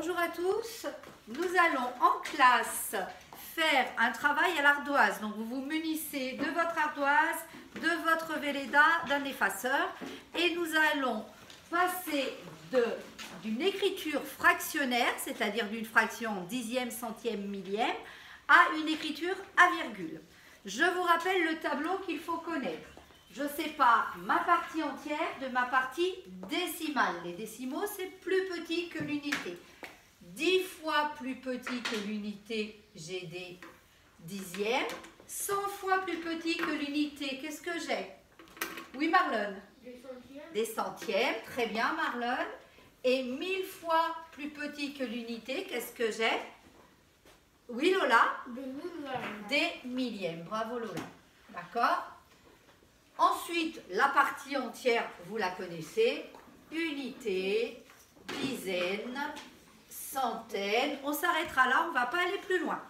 Bonjour à tous, nous allons en classe faire un travail à l'ardoise. Donc vous vous munissez de votre ardoise, de votre Velleda, d'un effaceur et nous allons passer d'une écriture fractionnaire, c'est-à-dire d'une fraction dixième, centième, millième, à une écriture à virgule. Je vous rappelle le tableau qu'il faut connaître. Je sépare ma partie entière de ma partie décimale. Les décimaux, c'est plus petit que l'unité. 10 fois plus petit que l'unité, j'ai des dixièmes. 100 fois plus petit que l'unité, qu'est-ce que j'ai? Oui, Marlon? Des centièmes. Des centièmes, très bien, Marlon. Et 1000 fois plus petit que l'unité, qu'est-ce que j'ai? Oui, Lola? Des millièmes. Des millièmes. Bravo, Lola. D'accord? Ensuite, la partie entière, vous la connaissez. Unité, dizaine, centaine. On s'arrêtera là, on ne va pas aller plus loin.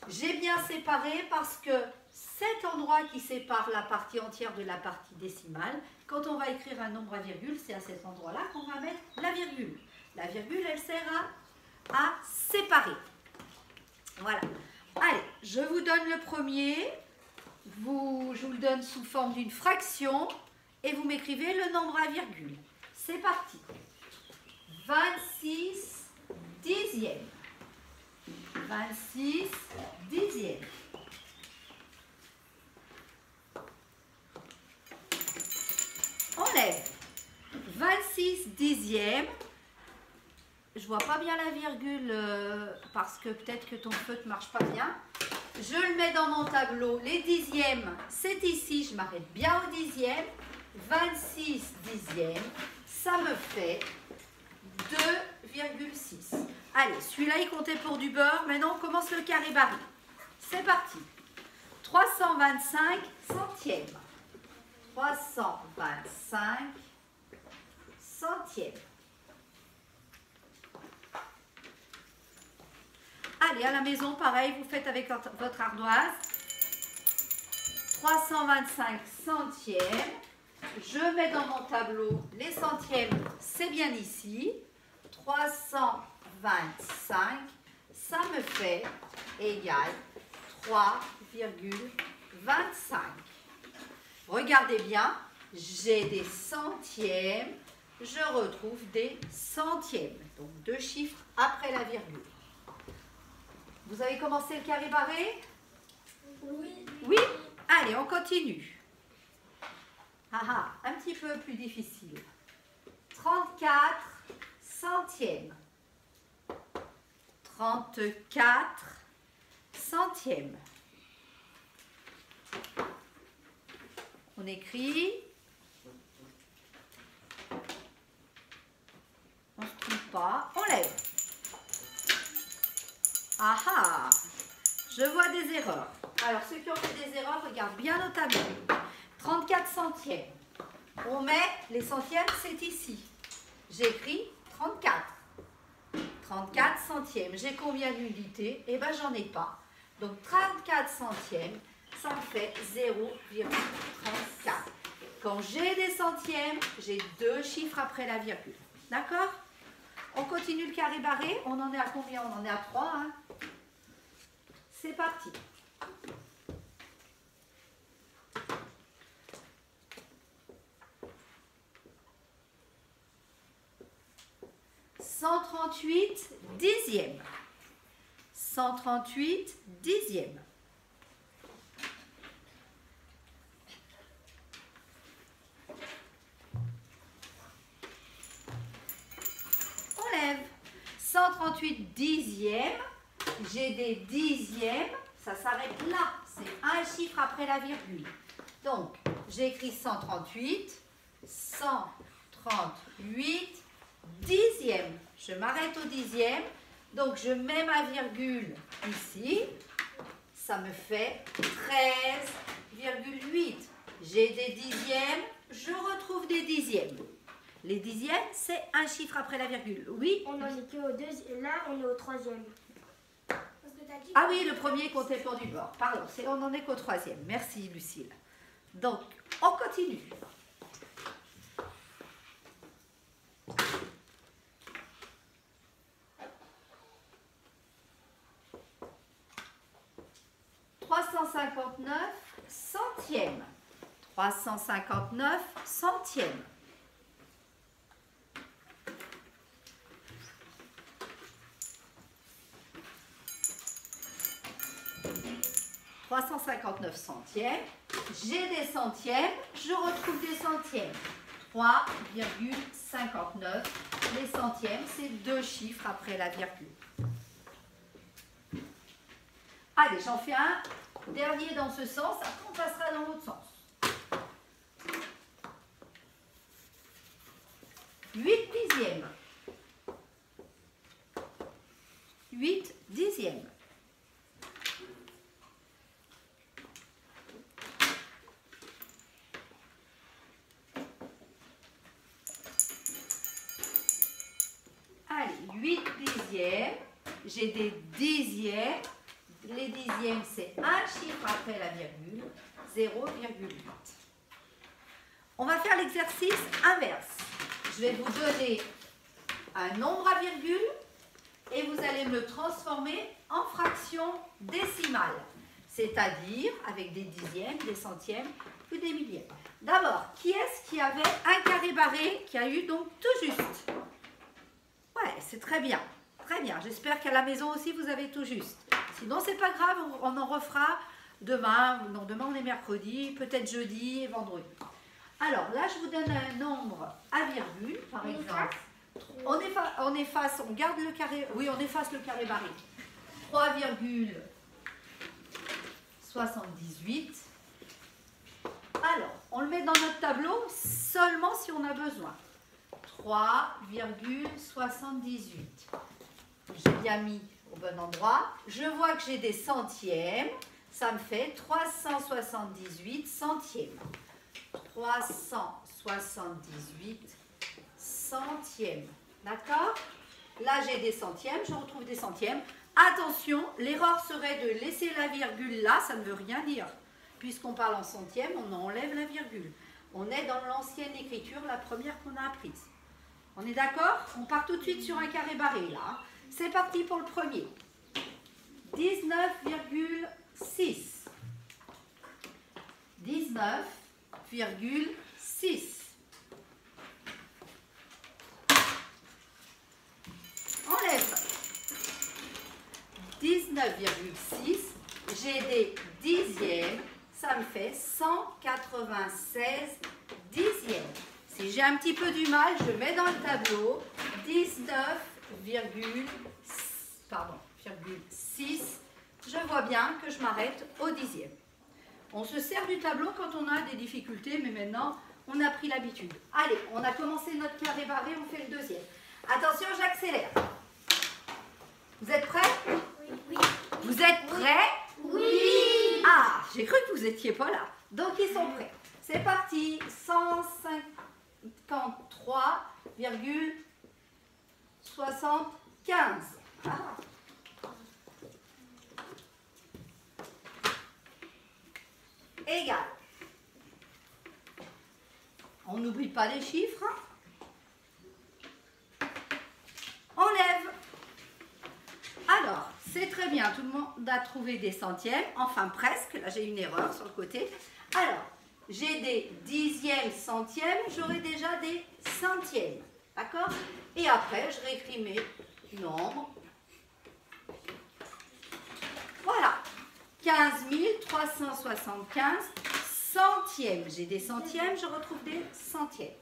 J'ai bien séparé parce que cet endroit qui sépare la partie entière de la partie décimale, quand on va écrire un nombre à virgule, c'est à cet endroit-là qu'on va mettre la virgule. La virgule, elle sert à séparer. Voilà. Allez, je vous donne le premier. Je vous le donne sous forme d'une fraction et vous m'écrivez le nombre à virgule. C'est parti. 26 dixièmes. 26 dixièmes. On lève. 26 dixièmes. Je vois pas bien la virgule parce que peut-être que ton feu ne marche pas bien. Je le mets dans mon tableau. Les dixièmes, c'est ici. Je m'arrête bien au dixième. 26 dixièmes, ça me fait 2,6. Allez, celui-là, il comptait pour du beurre. Maintenant, on commence le carré barré. C'est parti. 325 centièmes. 325 centièmes. Allez, à la maison, pareil, vous faites avec votre ardoise. 325 centièmes. Je mets dans mon tableau les centièmes, c'est bien ici. 325, ça me fait égal 3,25. Regardez bien, j'ai des centièmes, je retrouve des centièmes. Donc deux chiffres après la virgule. Vous avez commencé le carré barré? Oui. Oui? Allez, on continue. Un petit peu plus difficile. 34 centièmes. 34 centièmes. On écrit. On ne se trompe pas. On lève. Je vois des erreurs. Alors, ceux qui ont fait des erreurs, regardent bien au tableau. 34 centièmes. On met les centièmes, c'est ici. J'écris 34. 34 centièmes. J'ai combien d'unités? Eh bien, j'en ai pas. Donc, 34 centièmes, ça me fait 0,34. Quand j'ai des centièmes, j'ai deux chiffres après la virgule. D'accord? On continue le carré barré. On en est à combien? On en est à 3. Hein? C'est parti. « 138 dixièmes. 138 dixièmes. On lève. 138 dixièmes. J'ai des dixièmes. Ça s'arrête là. C'est un chiffre après la virgule. Donc, j'écris 138. 138 dixièmes. Je m'arrête au dixième. Donc, je mets ma virgule ici. Ça me fait 13,8. J'ai des dixièmes. Je retrouve des dixièmes. Les dixièmes, c'est un chiffre après la virgule. Oui? On en est qu'au deuxième. Là, on est au troisième. Ah oui, le premier comptait pour du beurre. Pardon, on n'en est qu'au troisième. Merci, Lucille. Donc, on continue. 359 centièmes. 359 centièmes. centièmes. J'ai des centièmes, je retrouve des centièmes. 3,59. Les centièmes, c'est 2 chiffres après la virgule. Allez, j'en fais un dernier dans ce sens, après on passera dans l'autre sens. 8 dixièmes. 8 dixièmes. Allez, 8 dixièmes. J'ai des dixièmes. Les dixièmes, c'est un chiffre après la virgule, 0,8. On va faire l'exercice inverse. Je vais vous donner un nombre à virgule et vous allez me le transformer en fraction décimale, c'est-à-dire avec des dixièmes, des centièmes ou des millièmes. D'abord, qui est-ce qui avait un carré barré qui a eu donc tout juste? Ouais, c'est très bien. Très bien. J'espère qu'à la maison aussi, vous avez tout juste. Sinon, c'est pas grave, on en refera demain. Non, demain, on est mercredi, peut-être jeudi et vendredi. Alors, là, je vous donne un nombre à virgule, par exemple. On efface, on garde le carré. Oui, on efface le carré barré. 3,78. Alors, on le met dans notre tableau seulement si on a besoin. 3,78. J'ai bien mis au bon endroit. Je vois que j'ai des centièmes. Ça me fait 378 centièmes. 378 centièmes. D'accord? Là, j'ai des centièmes. Je retrouve des centièmes. Attention, l'erreur serait de laisser la virgule là. Ça ne veut rien dire. Puisqu'on parle en centièmes, on enlève la virgule. On est dans l'ancienne écriture, la première qu'on a apprise. On est d'accord? On part tout de suite sur un carré barré là. C'est parti pour le premier. 19,6. 19,6. Enlève. 19,6. J'ai des dixièmes. Ça me fait 196 dixièmes. Si j'ai un petit peu du mal, je mets dans le tableau 19,6. Je vois bien que je m'arrête au dixième. On se sert du tableau quand on a des difficultés, mais maintenant, on a pris l'habitude. Allez, on a commencé notre carré barré, on fait le deuxième. Attention, j'accélère. Vous êtes prêts? Oui. Vous êtes prêts? Oui. Ah, j'ai cru que vous n'étiez pas là. Donc, ils sont prêts. C'est parti. 153,75. Ah. Égal. On n'oublie pas les chiffres. Enlève. Alors, c'est très bien. Tout le monde a trouvé des centièmes. Enfin, presque. Là, j'ai une erreur sur le côté. Alors, j'ai des dixièmes, centièmes. J'aurai déjà des centièmes. D'accord? Et après, je réécris mes nombres. Voilà. 15 375 centièmes. J'ai des centièmes, je retrouve des centièmes.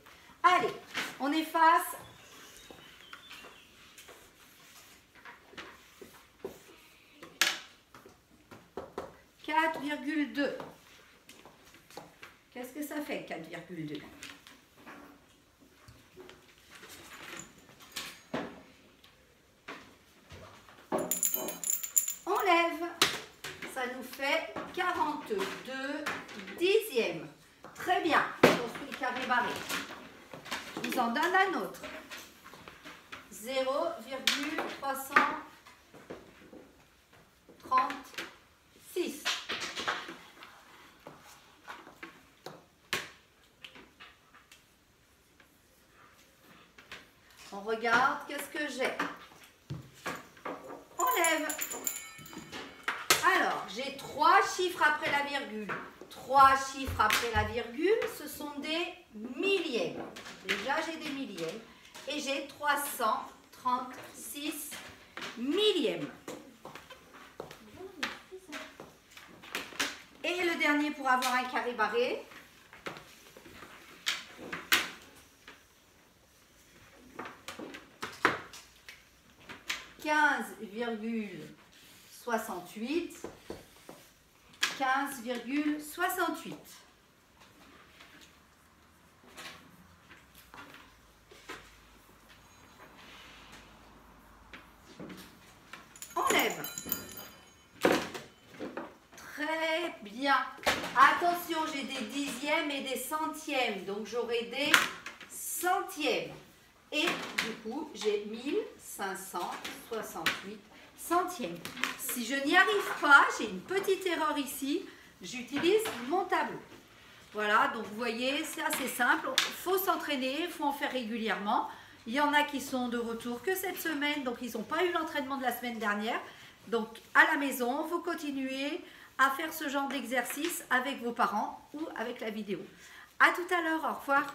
Allez, on efface. « 4,2. Qu'est-ce que ça fait, 4,2 ? Enlève. Ça nous fait 42 dixièmes. Très bien. On construit le carré barré. Je vous en donne un autre. 0,336. On regarde, qu'est-ce que j'ai? Enlève. Alors, j'ai 3 chiffres après la virgule. 3 chiffres après la virgule, ce sont des millièmes. Déjà, j'ai des millièmes. Et j'ai 336 millièmes. Et le dernier pour avoir un carré barré. « 15,68 » 15,68. Enlève. Très bien. Attention, j'ai des dixièmes et des centièmes. Donc, j'aurai des centièmes. Et du coup, j'ai 1568 centièmes. Si je n'y arrive pas, j'ai une petite erreur ici. J'utilise mon tableau. Voilà, donc vous voyez, c'est assez simple. Il faut s'entraîner, il faut en faire régulièrement. Il y en a qui sont de retour que cette semaine, donc ils n'ont pas eu l'entraînement de la semaine dernière. Donc à la maison, vous continuez à faire ce genre d'exercice avec vos parents ou avec la vidéo. À tout à l'heure, au revoir.